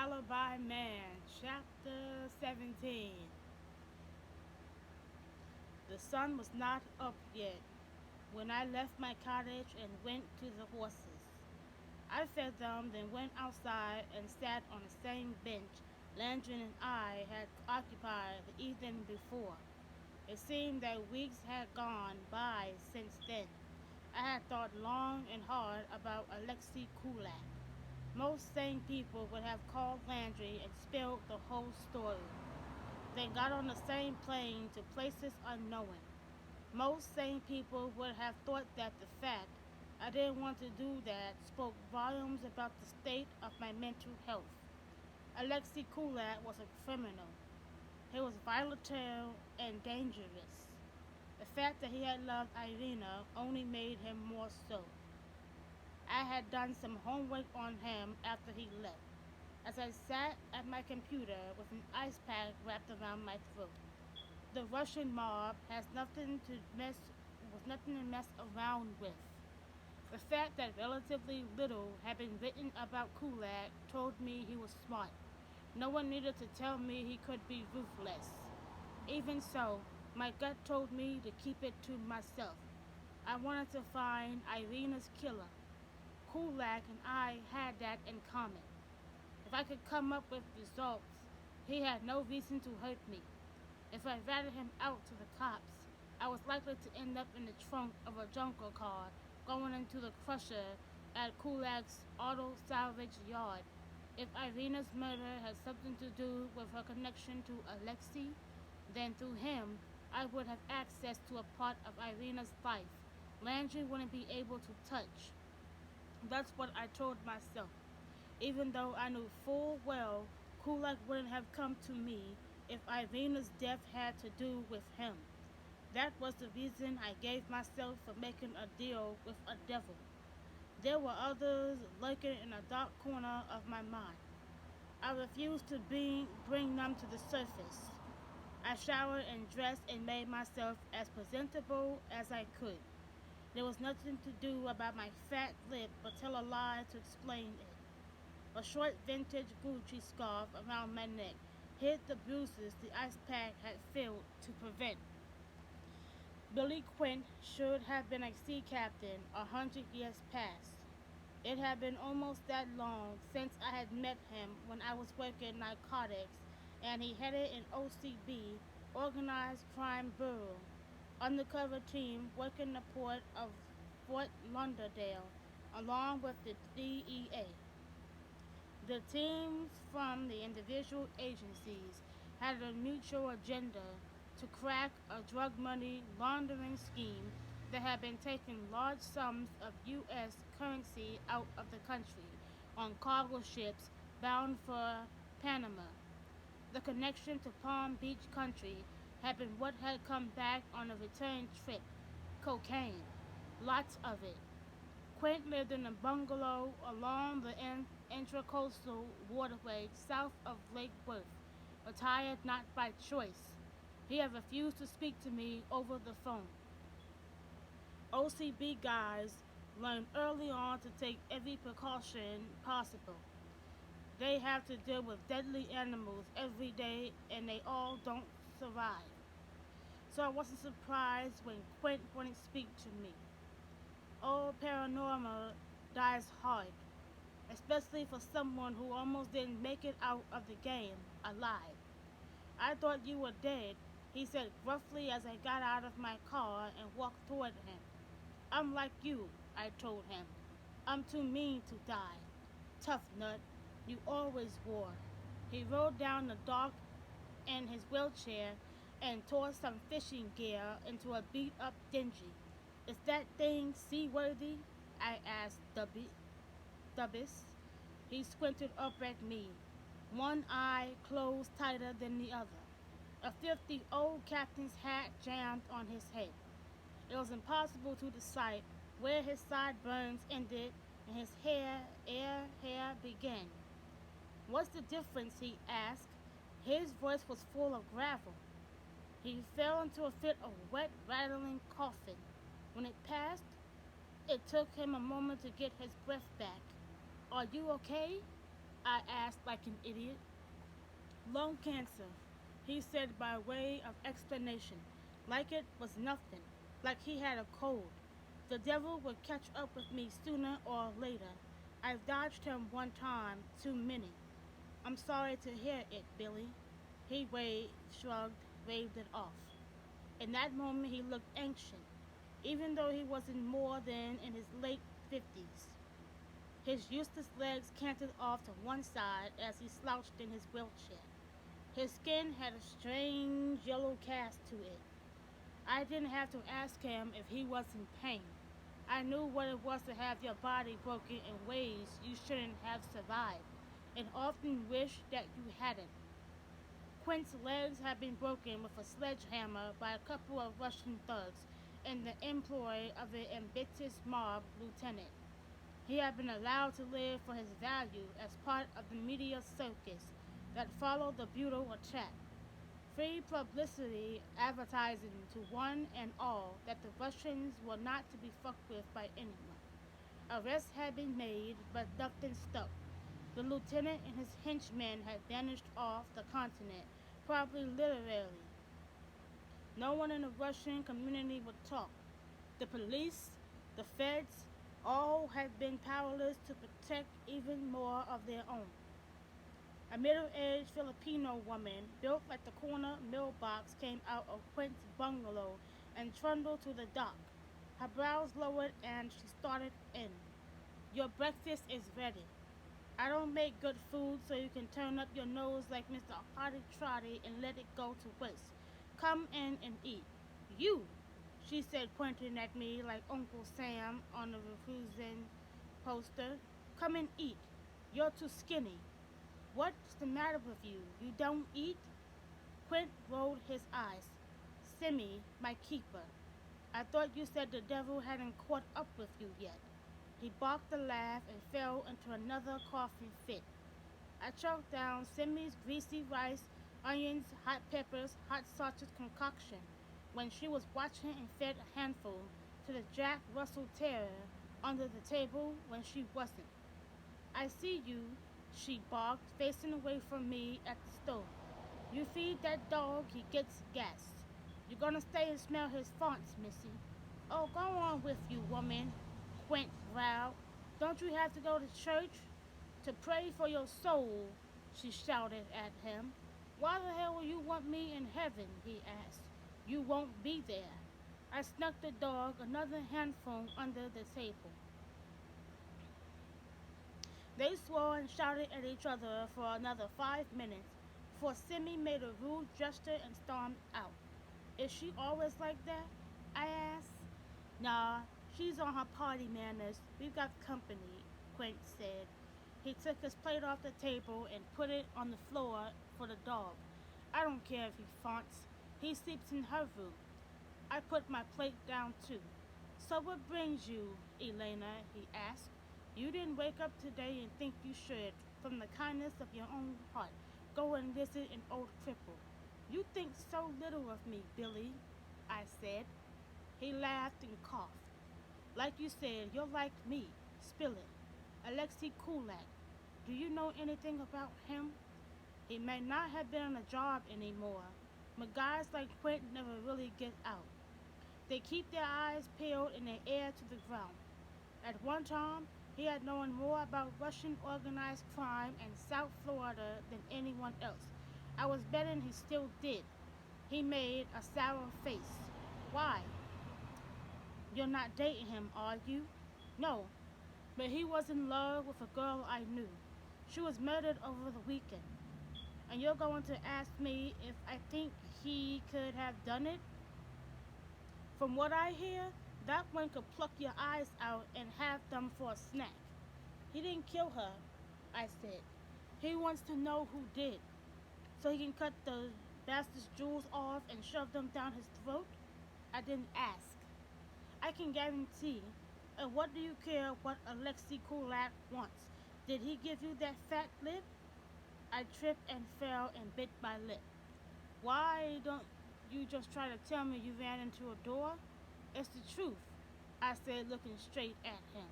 Alibi Man Chapter 17. The sun was not up yet when I left my cottage and went to the horses. I fed them, then went outside and sat on the same bench Landry and I had occupied the evening before. It seemed that weeks had gone by since then. I had thought long and hard about Alexei Kulak. Most sane people would have called Landry and spilled the whole story. They got on the same plane to places unknown. Most sane people would have thought that the fact I didn't want to do that spoke volumes about the state of my mental health. Alexei Kulak was a criminal. He was volatile and dangerous. The fact that he had loved Irina only made him more so. I had done some homework on him after he left, as I sat at my computer with an ice pack wrapped around my throat. The Russian mob has nothing to mess was nothing to mess around with. The fact that relatively little had been written about Kulak told me he was smart. No one needed to tell me he could be ruthless. Even so, my gut told me to keep it to myself. I wanted to find Irina's killer. Kulak and I had that in common. If I could come up with results, he had no reason to hurt me. If I ratted him out to the cops, I was likely to end up in the trunk of a junker car going into the crusher at Kulak's auto salvage yard. If Irina's murder had something to do with her connection to Alexei, then through him, I would have access to a part of Irina's life Landry wouldn't be able to touch. That's what I told myself, even though I knew full well Kulak wouldn't have come to me if Irina's death had to do with him. That was the reason I gave myself for making a deal with a devil. There were others lurking in a dark corner of my mind. I refused to bring them to the surface. I showered and dressed and made myself as presentable as I could. There was nothing to do about my fat lip but tell a lie to explain it. A short vintage Gucci scarf around my neck hid the bruises the ice pack had failed to prevent. Billy Quint should have been a sea captain 100 years past. It had been almost that long since I had met him when I was working narcotics and he headed an OCB, Organized Crime Bureau, undercover team working the port of Fort Lauderdale along with the DEA. The teams from the individual agencies had a mutual agenda to crack a drug money laundering scheme that had been taking large sums of U.S. currency out of the country on cargo ships bound for Panama. The connection to Palm Beach country had been what had come back on a return trip. Cocaine. Lots of it. Quint lived in a bungalow along the intracoastal waterway south of Lake Worth, retired not by choice. He had refused to speak to me over the phone. OCB guys learned early on to take every precaution possible. They have to deal with deadly animals every day and they all don't survive. So I wasn't surprised when Quint wouldn't speak to me. All paranormal dies hard, especially for someone who almost didn't make it out of the game alive. I thought you were dead, he said gruffly as I got out of my car and walked toward him. I'm like you, I told him. I'm too mean to die. Tough nut, you always were. He rolled down the dock in his wheelchair and tore some fishing gear into a beat-up dinghy. Is that thing seaworthy? I asked Dubbis. He squinted up at me, one eye closed tighter than the other. A filthy old captain's hat jammed on his head. It was impossible to decide where his sideburns ended and his hair began. What's the difference? He asked. His voice was full of gravel. He fell into a fit of wet, rattling coughing. When it passed, it took him a moment to get his breath back. Are you okay? I asked like an idiot. Lung cancer, he said by way of explanation, like it was nothing, like he had a cold. The devil would catch up with me sooner or later. I've dodged him one time too many. I'm sorry to hear it, Billy. He shrugged, waved it off. In that moment, he looked ancient, even though he wasn't more than in his late 50s. His useless legs canted off to one side as he slouched in his wheelchair. His skin had a strange yellow cast to it. I didn't have to ask him if he was in pain. I knew what it was to have your body broken in ways you shouldn't have survived, and often wished that you hadn't. Quint's legs had been broken with a sledgehammer by a couple of Russian thugs in the employ of an ambitious mob lieutenant. He had been allowed to live for his value as part of the media circus that followed the brutal attack. Free publicity advertising to one and all that the Russians were not to be fucked with by anyone. Arrests had been made, but nothing stuck. The lieutenant and his henchmen had vanished off the continent, probably literally. No one in the Russian community would talk. The police, the feds, all had been powerless to protect even more of their own. A middle-aged Filipino woman, built like the corner mailbox, came out of Quint's bungalow and trundled to the dock. Her brows lowered and she started in. Your breakfast is ready. I don't make good food so you can turn up your nose like Mr. Hotty Trotty and let it go to waste. Come in and eat. You, she said, pointing at me like Uncle Sam on the refusing poster. Come and eat. You're too skinny. What's the matter with you? You don't eat? Quint rolled his eyes. Simmy, my keeper. I thought you said the devil hadn't caught up with you yet. He barked a laugh and fell into another coughing fit. I choked down Simmy's greasy rice, onions, hot peppers, hot sausage concoction when she was watching and fed a handful to the Jack Russell Terrier under the table when she wasn't. I see you, she barked, facing away from me at the stove. You feed that dog, he gets gas. You're gonna stay and smell his farts, missy. Oh, go on with you, woman, Quint growled. Don't you have to go to church? To pray for your soul, she shouted at him. Why the hell will you want me in heaven, he asked. You won't be there. I snuck the dog another handful under the table. They swore and shouted at each other for another 5 minutes before Simmy made a rude gesture and stormed out. Is she always like that? I asked. Nah, she's on her party manners. We've got company, Quint said. He took his plate off the table and put it on the floor for the dog. I don't care if he faunts. He sleeps in her room. I put my plate down too. So what brings you, Elena? He asked. You didn't wake up today and think you should, from the kindness of your own heart, go and visit an old cripple. You think so little of me, Billy, I said. He laughed and coughed. Like you said, you're like me. Spill it. Alexei Kulak. Do you know anything about him? He may not have been on a job anymore, but guys like Quint never really get out. They keep their eyes peeled and their ear to the ground. At one time, he had known more about Russian organized crime in South Florida than anyone else. I was betting he still did. He made a sour face. Why? You're not dating him, are you? No, but he was in love with a girl I knew. She was murdered over the weekend. And you're going to ask me if I think he could have done it? From what I hear, that one could pluck your eyes out and have them for a snack. He didn't kill her, I said. He wants to know who did, so he can cut the bastard's jewels off and shove them down his throat? I didn't ask. I can guarantee. And what do you care what Alexei Kulak wants? Did he give you that fat lip? I tripped and fell and bit my lip. Why don't you just try to tell me you ran into a door? It's the truth, I said, looking straight at him.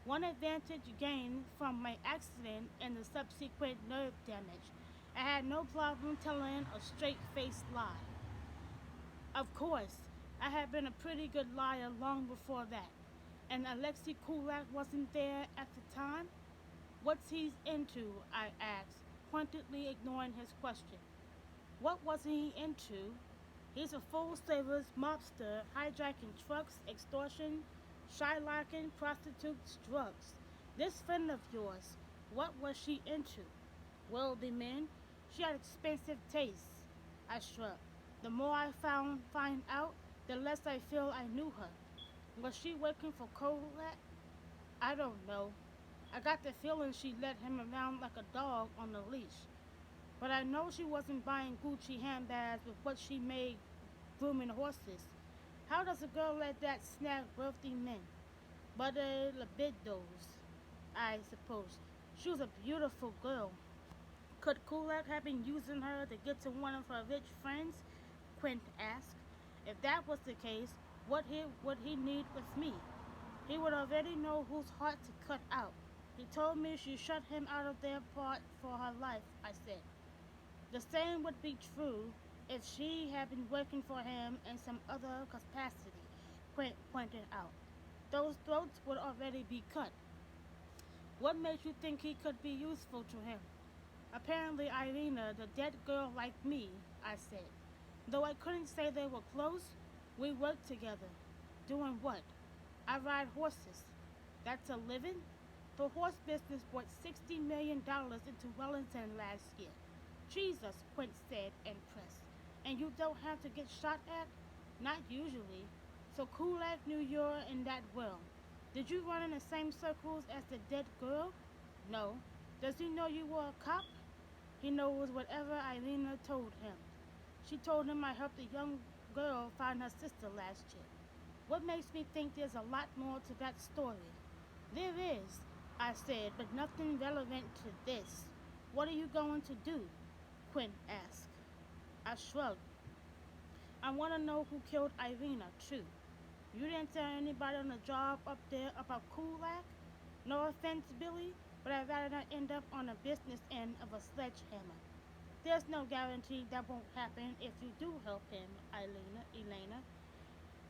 One advantage gained from my accident and the subsequent nerve damage. I had no problem telling a straight-faced lie. Of course, I had been a pretty good liar long before that. And Alexei Kulak wasn't there at the time? What's he into? I asked, pointedly ignoring his question. What wasn't he into? He's a full-service mobster, hijacking trucks, extortion, shylocking, prostitutes, drugs. This friend of yours, what was she into? Wealthy men. She had expensive tastes. I shrugged. The more I find out, the less I feel I knew her. Was she working for Colette? I don't know. I got the feeling she led him around like a dog on a leash. But I know she wasn't buying Gucci handbags with what she made grooming horses. How does a girl like that snag wealthy men? But libidos, I suppose. She was a beautiful girl. Could Kulak have been using her to get to one of her rich friends? Quint asked. If that was the case, what would he need with me? He would already know whose heart to cut out. He told me she shut him out of their part for her life, I said. The same would be true if she had been working for him in some other capacity, Quint pointed out. Those throats would already be cut. What made you think he could be useful to him? Apparently Irina, the dead girl like me, I said. Though I couldn't say they were close, we worked together. Doing what? I ride horses. That's a living? The horse business brought $60 million into Wellington last year. Jesus, Quint said, impressed. And you don't have to get shot at? Not usually. So Kulak knew you're in that world. Did you run in the same circles as the dead girl? No. Does he know you were a cop? He knows whatever Irina told him. She told him I helped a young girl find her sister last year. What makes me think there's a lot more to that story? There is, I said, but nothing relevant to this. What are you going to do? Quint asked. I shrugged. I want to know who killed Irina, too. You didn't tell anybody on the job up there about Kulak? No offense, Billy, but I'd rather not end up on the business end of a sledgehammer. There's no guarantee that won't happen if you do help him, Elena.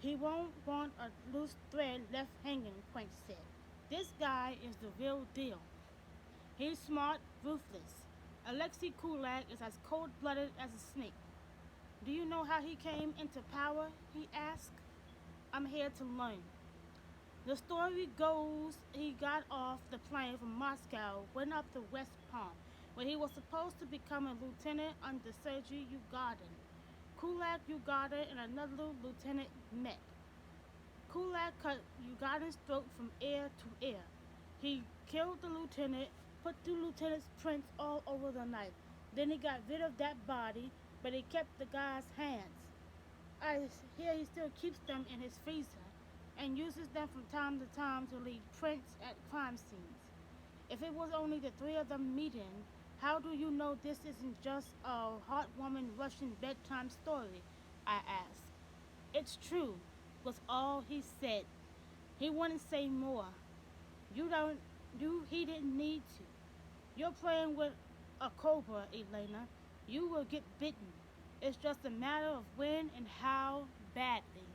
He won't want a loose thread left hanging, Quint said. This guy is the real deal. He's smart, ruthless. Alexei Kulak is as cold-blooded as a snake. Do you know how he came into power? He asked. I'm here to learn. The story goes he got off the plane from Moscow, went up to West Palm, where he was supposed to become a lieutenant under Sergei Yugardin. Kulak, Yugardin, and another lieutenant met. Kulak cut Yugardin's throat from ear to ear. He killed the lieutenant, put the lieutenant's prints all over the knife. Then he got rid of that body, but he kept the guy's hands. I hear he still keeps them in his freezer and uses them from time to time to leave prints at crime scenes. If it was only the three of them meeting, how do you know this isn't just a heartwarming Russian bedtime story? I asked. It's true, was all he said. He wouldn't say more. He didn't need to. You're playing with a cobra, Elena. You will get bitten. It's just a matter of when and how badly.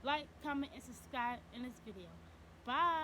Like, comment, and subscribe in this video. Bye.